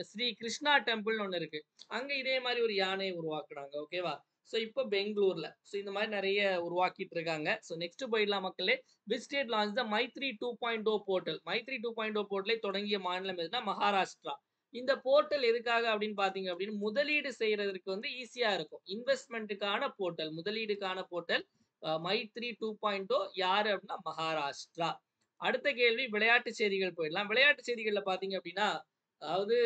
ஸ்ரீ கிருஷ்ணா டெம்பிள்னு ஒண்ணு இருக்கு. அங்க இதே மாரி ஒரு யானைய உருவாக்குனாங்க. ஓகேவா? ஸோ இப்ப பெங்களூர்ல. ஸோ இந்த மாரி நெறைய உருவாக்கிட்டு இருக்காங்க. ஸோ நெக்ஸ்ட் போயிடலாம் மக்களே. Which state launch the Maitri 2.0 portal. Maitri 2.0 போர்ட்டலை தொடங்கிய மாநிலம் எதுனா மகாராஷ்டிரா. இந்த போர்ட்டல் எதுக்காக அப்படின்னு பார்த்தீங்க அப்படின்னு முதலீடு செய்யறதுக்கு வந்து ஈஸியா இருக்கும். இன்வெஸ்ட்மென்ட்டுக்கான போர்ட்டல், முதலீடுக்கான போர்ட்டல் மைத்ரி 2.0 யாரு அப்படின்னா மகாராஷ்டிரா. அடுத்த கேள்வி விளையாட்டு செய்திகள் போயிடலாம். விளையாட்டு செய்திகள்ல பார்த்தீங்க அப்படின்னா, அதாவது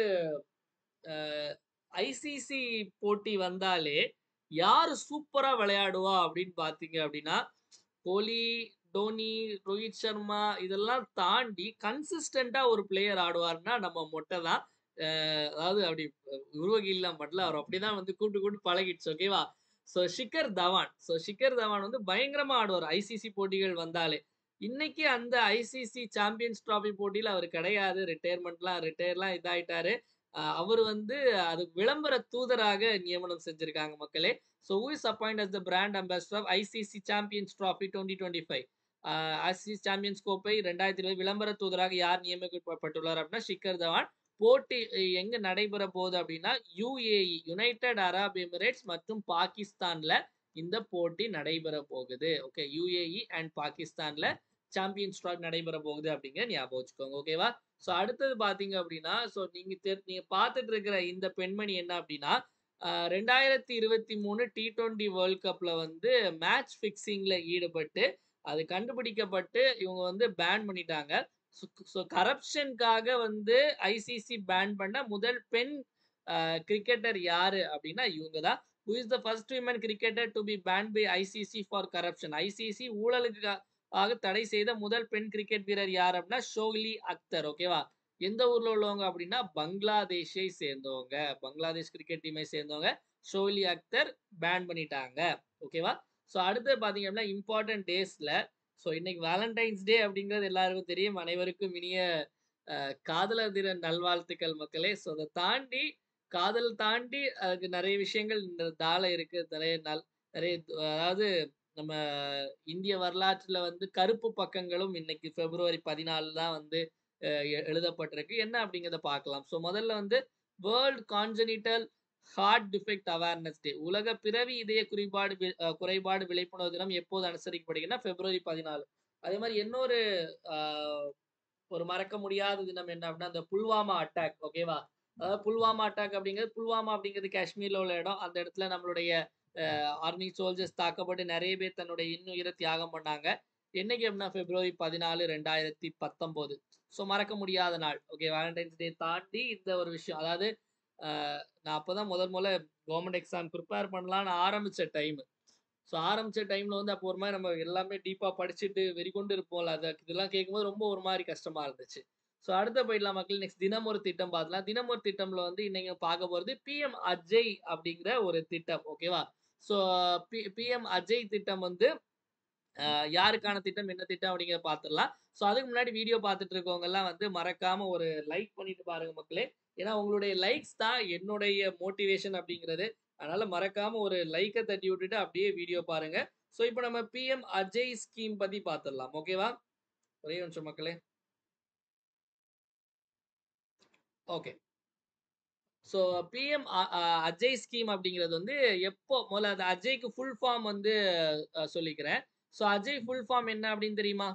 அ ஐசிசி போட்டி வந்தாலே யாரு சூப்பரா விளையாடுவா அப்படின்னு பார்த்தீங்க அப்படின்னா, கோலி, டோனி, ரோஹித் சர்மா இதெல்லாம் தாண்டி கன்சிஸ்டன்ட்டா ஒரு பிளேயர் ஆடுவார்ன்னா நம்ம மொட்டை தான். அதாவது அப்படி உருவகில்லாம் பண்ணல. அவர் அப்படிதான் வந்து கூப்பிட்டு கூப்பிட்டு பழகிடுச்சு. ஓகேவா? ஸோ ஷிகர் தவான். ஸோ ஷிகர் தவான் வந்து பயங்கரமா ஆடுவார் ஐசிசி போட்டிகள் வந்தாலே. இன்னைக்கு அந்த ஐசிசி சாம்பியன்ஸ் டிராஃபி போட்டியில அவர் கிடையாது. ரிட்டயர்லாம் இதாயிட்டாரு. அவரு வந்து அது விளம்பர தூதராக நியமனம் செஞ்சிருக்காங்க மக்களே. So who is appoint as the brand ambassador of ICC champions trophy 2025. ஆசிஸ் சாம்பியன்ஸ் கோப்பை 2020 விளம்பர தூதராக யார் நியமிக்கப்பட்டுள்ளார் அப்படின்னா ஷிக்கர் தவான். போட்டி எங்க நடைபெற போகுது அப்படின்னா யுஏஇ, யுனைடெட் அரப் எமிரேட்ஸ் மற்றும் பாகிஸ்தான்ல இந்த போட்டி நடைபெற போகுது. ஓகே, யுஏஇ அண்ட் பாகிஸ்தான்ல சாம்பியன்ஸ் ட்ராஃபி நடைபெற போகுது அப்படிங்கிற ஞாபகம் வச்சுக்கோங்க. ஓகேவா? ஸோ அடுத்தது பார்த்தீங்க அப்படின்னா, ஸோ நீங்க பார்த்துட்டு இருக்கிற இந்த பெண்மணி என்ன அப்படின்னா, 2023 T20 வேர்ல்ட் கப்ல வந்து மேட்ச் ஃபிக்சிங்ல ஈடுபட்டு, அது கண்டுபிடிக்கப்பட்டு இவங்க வந்து பேன் பண்ணிட்டாங்க. ஸோ கரப்ஷன்காக வந்து ஐசிசி பேன் பண்ண முதல் பெண் கிரிக்கெட்டர் யாரு அப்படின்னா இவங்க தான். Who is the first women cricketer to be ban by ICC for corruption. ICC ஊழலுக்காக தடை செய்த முதல் பெண் கிரிக்கெட் வீரர் யார் அப்படின்னா ஷோலி அக்தர். ஓகேவா? எந்த ஊர்ல உள்ளவங்க அப்படின்னா பங்களாதேஷை சேர்ந்தவங்க. பங்களாதேஷ் கிரிக்கெட் டீமை சேர்ந்தவங்க ஷோலி அக்தர் பேன் பண்ணிட்டாங்க. ஓகேவா? ஸோ அடுத்து பார்த்தீங்க அப்படின்னா இம்பார்ட்டன்ட் டேஸ்ல ஸோ இன்னைக்கு வேலண்டைன்ஸ் டே அப்படிங்கிறது எல்லாருக்கும் தெரியும். அனைவருக்கும் இனிய காதலர் தின நல்வாழ்த்துக்கள் மக்களே. ஸோ அதை தாண்டி காதல் தாண்டி அதுக்கு நிறைய விஷயங்கள் இந்த தால இருக்கு. நிறைய அதாவது நம்ம இந்திய வரலாற்றுல வந்து கருப்பு பக்கங்களும் இன்னைக்கு பிப்ரவரி 14 தான் வந்து எழுதப்பட்டிருக்கு. என்ன அப்படிங்கிறத பார்க்கலாம். ஸோ முதல்ல வந்து world congenital heart defect awareness day. உலக பிறவி இதய குறைபாடு விழிப்புணர்வு தினம் எப்போது அனுசரிக்கப்படுகிறதுனா பிப்ரவரி 14. அதே மாதிரி இன்னொரு ஒரு மறக்க முடியாத தினம் என்ன அப்படின்னா அந்த புல்வாமா அட்டாக். ஓகேவா? அதாவது புல்வாமா அட்டாக் அப்படிங்கிறது காஷ்மீர்ல உள்ள இடம். அந்த இடத்துல நம்மளுடைய ஆர்மி சோல்ஜர்ஸ் தாக்கப்பட்டு நிறைய பேர் தன்னுடைய இன்னுயிரை தியாகம் பண்ணாங்க. என்னைக்கு அப்படின்னா பிப்ரவரி 14, 2019. ஸோ மறக்க முடியாத நாள். ஓகே, வேலண்டைன்ஸ் டே தாண்டி இந்த ஒரு விஷயம். அதாவது நான் அப்போதான் முதல்ல கவர்மெண்ட் எக்ஸாம் ப்ரிப்பேர் பண்ணலான்னு ஆரம்பிச்ச டைம். ஸோ ஆரம்பிச்ச டைம்ல வந்து அப்போ ஒரு மாதிரி நம்ம எல்லாமே டீப்பா படிச்சுட்டு வெறிகொண்டு இருப்போம்ல, இதெல்லாம் கேட்கும்போது ரொம்ப ஒரு மாதிரி கஷ்டமா இருந்துச்சு. ஸோ அடுத்த போயிடலாம் மக்கள். நெக்ஸ்ட் தினம் ஒரு திட்டம் பார்க்கலாம். தினம் ஒரு திட்டம்ல வந்து இன்னைக்கு பார்க்க போறது பிஎம் அஜய் அப்படிங்கிற ஒரு திட்டம். ஓகேவா? ஸோ பிஎம் அஜய் திட்டம் வந்து யாருக்கான திட்டம், என்ன திட்டம் அப்படிங்கிறத பார்த்துடலாம். ஸோ அதுக்கு முன்னாடி வீடியோ பார்த்துட்டு இருக்கவங்க எல்லாம் வந்து மறக்காம ஒரு லைக் பண்ணிட்டு பாருங்க மக்களே. ஏன்னா உங்களுடைய லைக்ஸ் தான் என்னுடைய மோட்டிவேஷன் அப்படிங்கிறது. அதனால மறக்காம ஒரு லைக்கை தட்டி விட்டுட்டு அப்படியே வீடியோ பாருங்க. ஸோ இப்போ நம்ம பிஎம் அஜய் ஸ்கீம் பத்தி பார்த்துடலாம். ஓகேவா? ஒரே நிமிஷம் மக்களே. Okay. So PM Ajay scheme அப்படிங்கிறது வந்து எப்போ முதல்ல அந்த அஜய்க்கு ஃபுல் ஃபார்ம் வந்து சொல்லிக்கிறேன். ஸோ அஜய் ஃபுல் ஃபார்ம் என்ன அப்படின்னு தெரியுமா?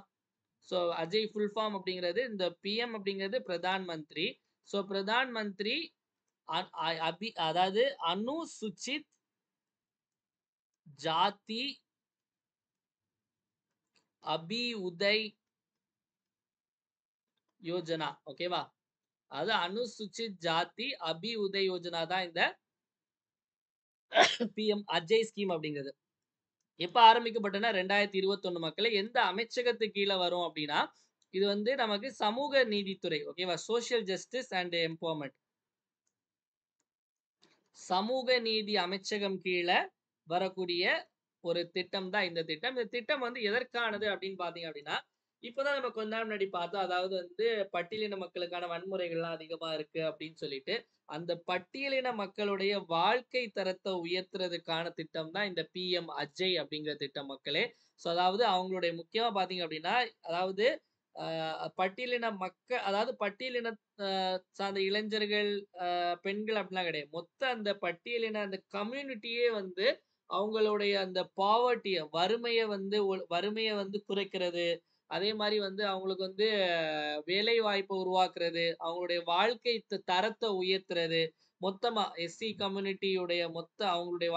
ஸோ அஜய் ஃபுல் ஃபார்ம் அப்படிங்கிறது இந்த பிஎம் அப்படிங்கிறது பிரதான் மந்திரி. ஸோ பிரதான் மந்திரி அதாவது அனுசுச்சித் ஜாதி அபி உதய் யோஜனா. ஓகேவா? அது அனுசுச்சித் ஜாதி அபி உதய் யோஜனா தான் இந்த பிஎம் அஜய் ஸ்கீம் அப்படிங்கிறது. எப்ப ஆரம்பிக்கப்பட்டனா 2021 மக்களே. எந்த அமைச்சகத்துக்கு கீழ வரும் அப்படின்னா இது வந்து நமக்கு சமூக நீதித்துறை. ஓகேவா? Social justice and empowerment. சமூக நீதி அமைச்சகம் கீழ வரக்கூடிய ஒரு திட்டம் தான் இந்த திட்டம். இந்த திட்டம் வந்து எதற்கானது அப்படின்னு பார்த்தீங்க அப்படின்னா, இப்பதான் நம்ம கொஞ்ச நாள் முன்னாடி பார்த்தோம். அதாவது வந்து பட்டியலின மக்களுக்கான வன்முறைகள்லாம் அதிகமா இருக்கு அப்படின்னு சொல்லிட்டு, அந்த பட்டியலின மக்களுடைய வாழ்க்கை தரத்தை உயர்த்துறதுக்கான திட்டம் தான் இந்த பிஎம் அஜய் அப்படிங்கிற திட்டம் மக்களே. ஸோ அதாவது அவங்களுடைய முக்கியமா பார்த்தீங்க அப்படின்னா, அதாவது அதாவது பட்டியலின சார்ந்த இளைஞர்கள், பெண்கள் அப்படிலாம் கிடையாது. மொத்த அந்த பட்டியலின அந்த கம்யூனிட்டியே வந்து அவங்களுடைய அந்த பாவர்ட்டிய வறுமைய வந்து குறைக்கிறது. அதே மாரி வந்து அவங்களுக்கு வந்து வேலை வாய்ப்ப உருவாக்குறது, அவங்களுடைய வாழ்க்கை தரத்த உயர்த்துறது, மொத்தமா எஸ்சி கம்யூனிட்டியுடைய அவங்களுடைய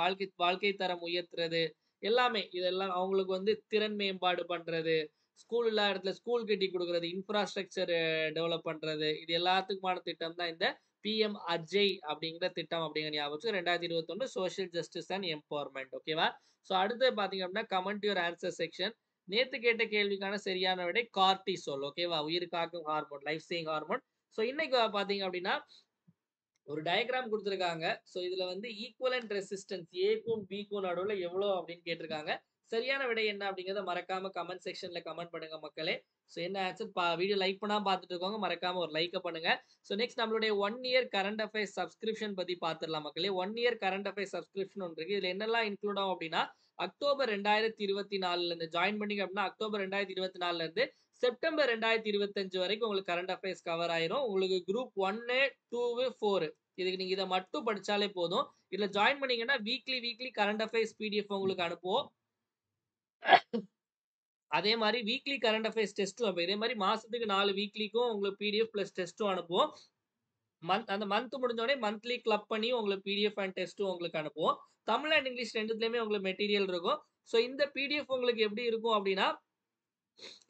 வாழ்க்கை தரம் உயர்த்துறது, எல்லாமே இதெல்லாம் அவங்களுக்கு வந்து திறன் மேம்பாடு பண்றது, ஸ்கூல் இல்லாத இடத்துல ஸ்கூல் கட்டிக் குடுக்குறது, இன்ஃப்ராஸ்ட்ரக்சர் டெவலப் பண்றது, இது எல்லாத்துக்குமான திட்டம் தான் இந்த பிஎம் அஜய் அப்படிங்கிற திட்டம் அப்படிங்கிற ஞாபகம் வச்சுக்கோங்க. 2021 சோஷியல் ஜஸ்டிஸ் அண்ட் எம்பவர்மெண்ட். ஓகேவா? ஸோ அடுத்து பார்த்தீங்க அப்படின்னா கமெண்ட் யுவர் ஆன்சர் செக்ஷன். நேத்து கேட்ட கேள்விக்கான சரியான விடை கார்டிசோல். ஓகேவா? உயிர் காக்கும் hormone, life saving hormone. So இன்னைக்கு பார்த்தீங்க அப்படின்னா ஒரு டயகிராம் குடுத்திருக்காங்க. ஸோ இதுல வந்து ஈக்குவலன்ட் ரெசிஸ்டன்ஸ் ஏக்கும் பிக்கும் நடுவுல எவ்வளோ அப்படின்னு கேட்டிருக்காங்க. சரியான விடை என்ன அப்படிங்கிறத மறக்காம கமெண்ட் செக்ஷன்ல கமெண்ட் பண்ணுங்க மக்களே. ஸோ என்ன ஆன்சர் வீடியோ லைக் பண்ணாம பார்த்துட்டு இருக்கவங்க மறக்காம ஒரு லைக்க பண்ணுங்க. ஸோ நெக்ஸ்ட் நம்மளுடைய 1 இயர் கரண்ட் அஃபேர்ஸ் சப்ஸ்கிரிப்ஷன் பத்தி பார்த்துடலாம் மக்களே. 1 இயர் கரண்ட் அஃபேர்ஸ் சப்ஸ்கிரிப்ஷன் ஒன்று இருக்கு. இதுல என்னெல்லாம் இன்க்ளூட் ஆகும் அப்படின்னா அக்டோபர் 2024ல இருந்து ஜாயின் பண்ணீங்க அப்படின்னா அக்டோபர் 2024ல இருந்து செப்டம்பர் 2025 வரைக்கும் உங்களுக்கு கரண்ட் அஃபேர்ஸ் கவர் ஆயிரும். உங்களுக்கு குரூப் 1, 2, 4 இதுக்கு நீங்க இத மட்டும் படிச்சாலே போதும். இதுல ஜாயின் பண்ணீங்கன்னா வீக்லி கரண்ட் அஃபேர்ஸ் பிடிஎஃப் உங்களுக்கு அனுப்புவோம். அதே மாரி வீக்லி கரண்ட் அஃபேர்ஸ் டெஸ்ட்டும் அப்ப இதே மாரி மாசத்துக்கு 4 வீக்லிக்கும் உங்களுக்கு பிடிஎஃப் பிளஸ் டெஸ்ட்டும் அனுப்புவோம். அந்த மந்த் முடிஞ்ச உடனே மந்த்லி கிளப் பண்ணி உங்களுக்கு பிடிஎஃப் அண்ட் டெஸ்ட்டும் உங்களுக்கு அனுப்புவோம். தமிழ் அண்ட் இங்கிலீஷ் 2த்துலயுமே உங்களுக்கு மெட்டீரியல் இருக்கும். ஸோ இந்த பிடிஎஃப் உங்களுக்கு எப்படி இருக்கும் அப்படின்னா,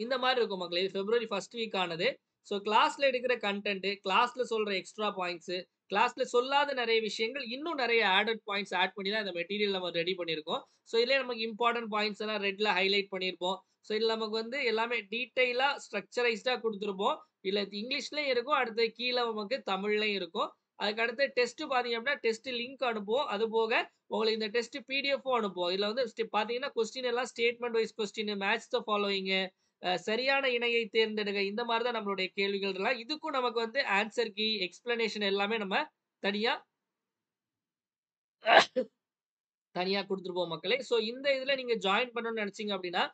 இந்த மாரி இருக்கும் மக்களே. இது பிப்ரவரி 1 வீக் ஆனது. ஸோ கிளாஸ்ல எடுக்கிற கன்டென்ட், கிளாஸ்ல சொல்ற எக்ஸ்ட்ரா பாயிண்ட்ஸ், கிளாஸ்ல சொல்லாத நெறைய விஷயங்கள், இன்னும் நெறைய ஆடட் பாயிண்ட்ஸ் ஆட் பண்ணி தான் இந்த மெட்டீரியல் நம்ம ரெடி பண்ணியிருக்கோம். ஸோ இதுலயே நமக்கு இம்பார்ட்டன்ட் பாயிண்ட்ஸ் எல்லாம் ரெட்ல ஹைலைட் பண்ணியிருப்போம். ஸோ இதுல நமக்கு வந்து எல்லாமே டீட்டெயிலா ஸ்ட்ரக்சரைஸ்டா குடுத்திருப்போம். இதுல இங்கிலீஷ்லயும் இருக்கும். அடுத்து கீழ நமக்கு தமிழ்லயும் இருக்கும். அதுக்கு அடுத்து டெஸ்ட் பார்த்தீங்க அப்படின்னா, டெஸ்ட் லிங்க் அனுப்புவோம். அது போக உங்களுக்கு இந்த டெஸ்ட் பிடிஎஃப்பும் அனுப்புவோம். இதுல வந்து பார்த்தீங்கன்னா, கொஸ்டின் எல்லாம் statement wise question, match the following, சரியான இணையை தேர்ந்தெடுக்க இந்த மாதிரி தான் நம்மளுடைய கேள்விகள் எல்லாம். இதுக்கும் நமக்கு வந்து ஆன்சர் கீ, எக்ஸ்பிளனேஷன் எல்லாமே நம்ம தனியா தனியா குடுத்துருப்போம் மக்களே. ஸோ இந்த இதுல நீங்க ஜாயின் பண்ணணும்னு நெனச்சீங்க அப்படின்னா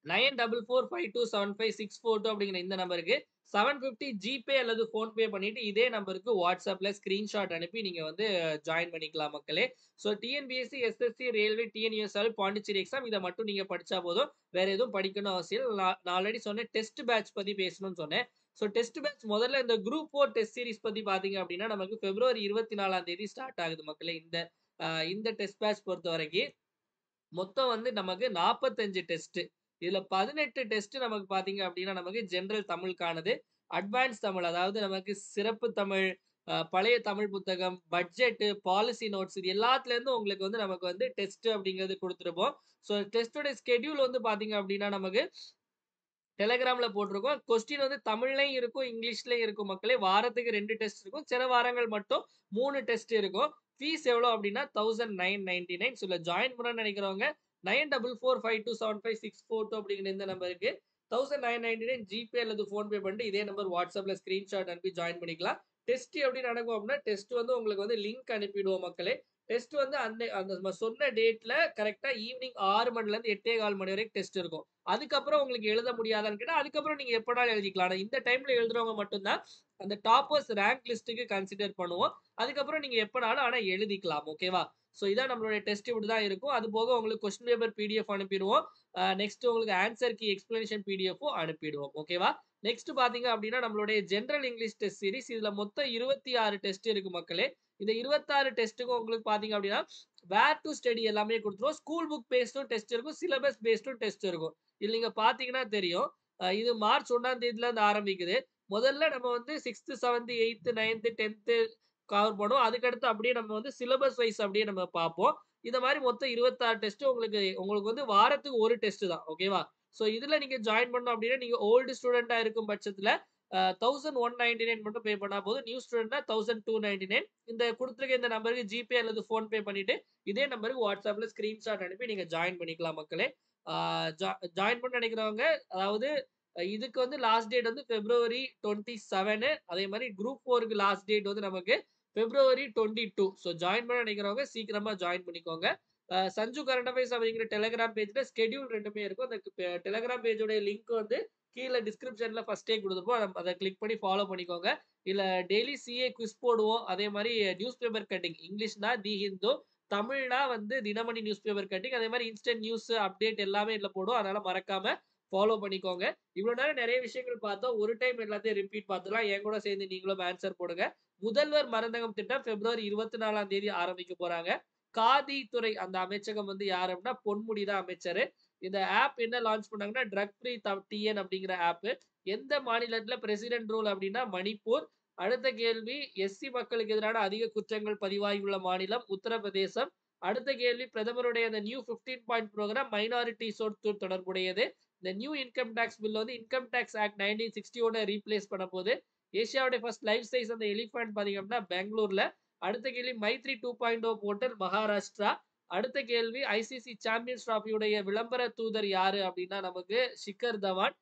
9445275642 அப்படிங்கிற இந்த நம்பருக்கு 750 ஜிபே அல்லது ஃபோன்பே பண்ணிட்டு இதே நம்பருக்கு வாட்ஸ்அப்ல ஸ்கிரீன்ஷாட் அனுப்பி நீங்க வந்து ஜாயின் பண்ணிக்கலாம் மக்களே. So TNPSC, SSC, railway, TNUSR, Pondicherry exam இத மட்டும் நீங்க படிச்சா போதும். வேற எதுவும் படிக்கணும் அவசியம் இல்ல. நான் ஆல்ரெடி சொன்னேன் டெஸ்ட் பேட்ச் பத்தி பேசணும்னு சொன்னேன். ஸோ டெஸ்ட் பேட்ச் முதல்ல இந்த குரூப் 4 டெஸ்ட் சீரிஸ் பத்தி பார்த்தீங்க அப்படின்னா, நமக்கு பிப்ரவரி 24ஆம் தேதி ஸ்டார்ட் ஆகுது மக்களே. இந்த டெஸ்ட் பேட்ச் பொறுத்தவரைக்கும் மொத்தம் வந்து நமக்கு 45 டெஸ்ட். இதுல 18 டெஸ்ட் நமக்கு பார்த்தீங்க அப்படின்னா, நமக்கு ஜெனரல் தமிழுக்கானது. அட்வான்ஸ் தமிழ் அதாவது நமக்கு சிறப்பு தமிழ், பழைய தமிழ் புத்தகம், பட்ஜெட், பாலிசி நோட்ஸ் இது எல்லாத்துலேருந்தும் உங்களுக்கு வந்து நமக்கு வந்து டெஸ்ட் அப்படிங்கிறது குடுத்துருப்போம். ஸோ டெஸ்ட்டோட ஸ்கெட்யூல் வந்து பார்த்தீங்க அப்படின்னா, நமக்கு டெலகிராம்ல போட்டிருக்கோம். கொஸ்டின் வந்து தமிழ்லயும் இருக்கும், இங்கிலீஷ்லயும் இருக்கும் மக்களே. வாரத்துக்கு 2 டெஸ்ட் இருக்கும். சில வாரங்கள் மட்டும் 3 டெஸ்ட் இருக்கும். ஃபீஸ் எவ்வளோ அப்டின்னா 1999. ஸோ இதுல ஜாயின் பண்ணணும்னு நெனைக்கிறவங்க 9445275642 அப்படிங்கிற இந்த நம்பருக்கு 1999 ஜிபே அல்லது ஃபோன்பே பண்ணிட்டு இதே நம்பர் வாட்ஸ்அப்ல ஸ்கிரீன்ஷாட் அனுப்பி ஜாயின் பண்ணிக்கலாம். டெஸ்ட் எப்படி நடக்கும் அப்டின்னா, டெஸ்ட் வந்து உங்களுக்கு வந்து லிங்க் அனுப்பிடுவோம் மக்களே. டெஸ்ட் வந்து அந்த நம்ம சொன்ன டேட்ல கரெக்ட்டா ஈவினிங் 6 மணிலேருந்து 8:15 மணி வரைக்கும் டெஸ்ட் இருக்கும். அதுக்கப்புறம் உங்களுக்கு எழுத முடியாதான்னு கேட்டா, அதுக்கப்புறம் நீங்க எப்பனாலும் எழுதிக்கலாம். ஆனா இந்த டைம்ல எழுதுறவங்க மட்டும் தான் அந்த டாப்பர்ஸ் ரேங்க் லிஸ்ட்க்கு கன்சிடர் பண்ணுவோம். அதுக்கப்புறம் நீங்க எப்பனாலும் ஆனா எழுதிக்கலாம். ஓகேவா? ஸோ இதான் நம்மளுடைய டெஸ்ட் இப்படிதான் இருக்கும். அது போக உங்களுக்கு கொஸ்டின் பேப்பர் பிடிஎஃப் அனுப்பிடுவோம். நெக்ஸ்ட் உங்களுக்கு ஆன்சர் கீ எக்ஸ்பிளனேஷன் பிடிஎஃப்பும் அனுப்பிடுவோம். ஓகேவா? நெக்ஸ்ட் பார்த்தீங்க அப்படின்னா, நம்மளுடைய ஜெனரல் இங்கிலீஷ் டெஸ்ட் சீரிஸ். இதுல மொத்தம் 26 டெஸ்ட் இருக்கு மக்களே. இந்த 26 டெஸ்ட்டுக்கும் உங்களுக்கு பார்த்தீங்க அப்படின்னா, வேர் டூ ஸ்டடி எல்லாமே குடுத்துருவோம். ஸ்கூல் புக் பேஸ்டும் டெஸ்ட் இருக்கும். சிலபஸ் பேஸ்டும் டெஸ்ட் இருக்கும். இதுல நீங்க பார்த்தீங்கன்னா தெரியும். இது மார்ச் 1ஆம் தேதியிலருந்து ஆரம்பிக்குது. முதல்ல நம்ம வந்து 6த், 7த், 8த், 9த், 10த் கவர் பண்ணுவோம். அதுக்கடுத்து அப்படியே நம்ம வந்து சிலபஸ் வைஸ் அப்படியே நம்ம பார்ப்போம். இந்த மாரி மொத்தம் 26 டெஸ்ட் உங்களுக்கு உங்களுக்கு வந்து வாரத்துக்கு 1 டெஸ்ட் தான். ஓகேவா? ஸோ இதுல நீங்க ஜாயின் பண்ணணும் அப்படின்னா, நீங்க ஓல்டு ஸ்டூடெண்ட்டா இருக்கும் பட்சத்துல 1199 மட்டும் பே பண்ணா போதும். நியூ ஸ்டூடெண்ட்னா 1299. இந்த குடுத்திருக்க இந்த நம்பருக்கு ஜிபே அல்லது ஃபோன்பே பண்ணிட்டு, இதே நம்பருக்கு வாட்ஸ்அப்ல ஸ்கிரீன்ஷாட் அனுப்பி நீங்க ஜாயின் பண்ணிக்கலாம் மக்களே. ஆ ஜாயின் பண்ண நினைக்கிறவங்க, அதாவது இதுக்கு வந்து லாஸ்ட் டேட் வந்து பிப்ரவரி 27. அதே மாரி குரூப் 4க்கு லாஸ்ட் டேட் வந்து நமக்கு பிப்ரவரி 22. ஸோ ஜாயின் பண்ண நினைக்கிறவங்க சீக்கிரமா ஜாயின் பண்ணிக்கோங்க. சஞ்சு கரண்ட் அஃபேர்ஸ் அப்படிங்கிற டெலிகிராம் பேஜ்ல ஸ்கெட்யூல் 2மே இருக்கும். அந்த டெலிகிராம் பேஜோட லிங்க் வந்து கீழ டிஸ்கிரிப்ஷன்ல ஃபர்ஸ்ட்டே குடுத்துருப்போம். அத கிளிக் பண்ணி ஃபாலோ பண்ணிக்கோங்க. இதுல டெய்லி சிஏ குவிஸ் போடுவோம். அதே மாரி நியூஸ் பேப்பர் கட்டிங். இங்கிலீஷ்னா தி ஹிந்து, தமிழ்னா வந்து தினமணி நியூஸ் பேப்பர் கட்டிங். அதே மாரி இன்ஸ்டன்ட் நியூஸ் அப்டேட் எல்லாமே இதுல போடுவோம். அதனால மறக்காம ஃபாலோ பண்ணிக்கோங்க. இவ்வளோ நேரம் நெறைய விஷயங்கள் பார்த்தோம். ஒரு டைம் எல்லாத்தையும் ரிப்பீட் பார்த்துடலாம். என் கூட சேர்ந்து நீங்களும் ஆன்சர் போடுங்க. முதல்வர் மருந்தகம் திட்டம் பிப்ரவரி 24ஆம் தேதி ஆரம்பிக்க போறாங்க. காதி துறை அந்த அமைச்சகம் வந்து யாரு அப்படின்னா, பொன்முடி தான் அமைச்சரு. இந்த ஆப் என்ன லான்ச் பண்ணாங்கன்னா, ட்ரக் ஃப்ரீ டிஎன் அப்படிங்கிற ஆப். எந்த மாநிலத்தில பிரசிடென்ட் ரூல் அப்படின்னா மணிப்பூர். அடுத்த கேள்வி எஸ்சி மக்களுக்கு எதிரான அதிக குற்றங்கள் பதிவாகியுள்ள மாநிலம் உத்தரப்பிரதேசம். அடுத்த கேள்வி பிரதமருடைய அந்த நியூ 15 பாயிண்ட் புரோகிராம் மைனாரிட்டீஸோடு தொடர்புடையது. இந்த நியூ இன்கம் டாக்ஸ் பில் வந்து இன்கம் டாக்ஸ் ஆக்ட் 1961 ரீப்ளேஸ் பண்ண போது. ஏசியாவுடைய ஃபர்ஸ்ட் லைஃப் சைஸ் அந்த எலிஃபண்ட் பார்த்தீங்க அப்படின்னா பெங்களூர்ல. அடுத்த கேள்வி மைத்ரி 2.0 போர்ட்டல் மகாராஷ்டிரா. அடுத்த கேள்வி ஐசிசி சாம்பியன்ஸ் டிராஃபியுடைய விளம்பர தூதர் யாரு அப்படின்னா நமக்கு ஷிகர் தவான்.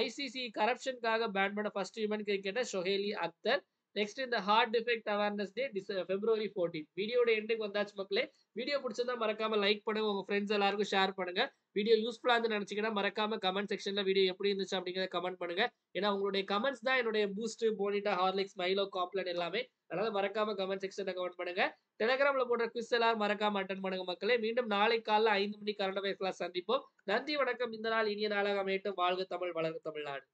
ஐசிசி கரப்ஷனுக்காக பேன் பண்ண first women cricketer Shohely Akhter. Next இந்த heart defect awareness day February 14. வீடியோட எண்டுக்கு வந்தாச்சு மக்களே. வீடியோ பிடிச்சிருந்தா மறக்காம லைக் பண்ணுங்க. உங்க ஃப்ரெண்ட்ஸ் எல்லாருக்கும் ஷேர் பண்ணுங்க. வீடியோ யூஸ்ஃபுல்லா இருந்து நினைச்சீங்கன்னா மறக்காம கமெண்ட் செக்ஷன்ல வீடியோ எப்படி இருந்துச்சு அப்படிங்கறத கமெண்ட் பண்ணுங்க. ஏன்னா உங்களுடைய கமெண்ட்ஸ் தான் என்னுடைய பூஸ்ட், போனிட்டா, ஹார்லிக்ஸ், மைலோ, காம்ப்ளான் எல்லாமே. அதனால மறக்காம கமெண்ட் செக்ஷன்ல கமெண்ட் பண்ணுங்க. டெலிகிராம்ல போடுற குவிஸ் எல்லாரும் மறக்காம அட்டென்ட் பண்ணுங்க மக்களே. மீண்டும் நாளை காலைல 5 மணிக்கு கரண்ட் அஃபேர்ஸ்ல சந்திப்போம். நன்றி, வணக்கம். இந்த நாள் இனிய நாளாக அமையட்டும். வாழ்க தமிழ், வளர்க தமிழ்நாடு.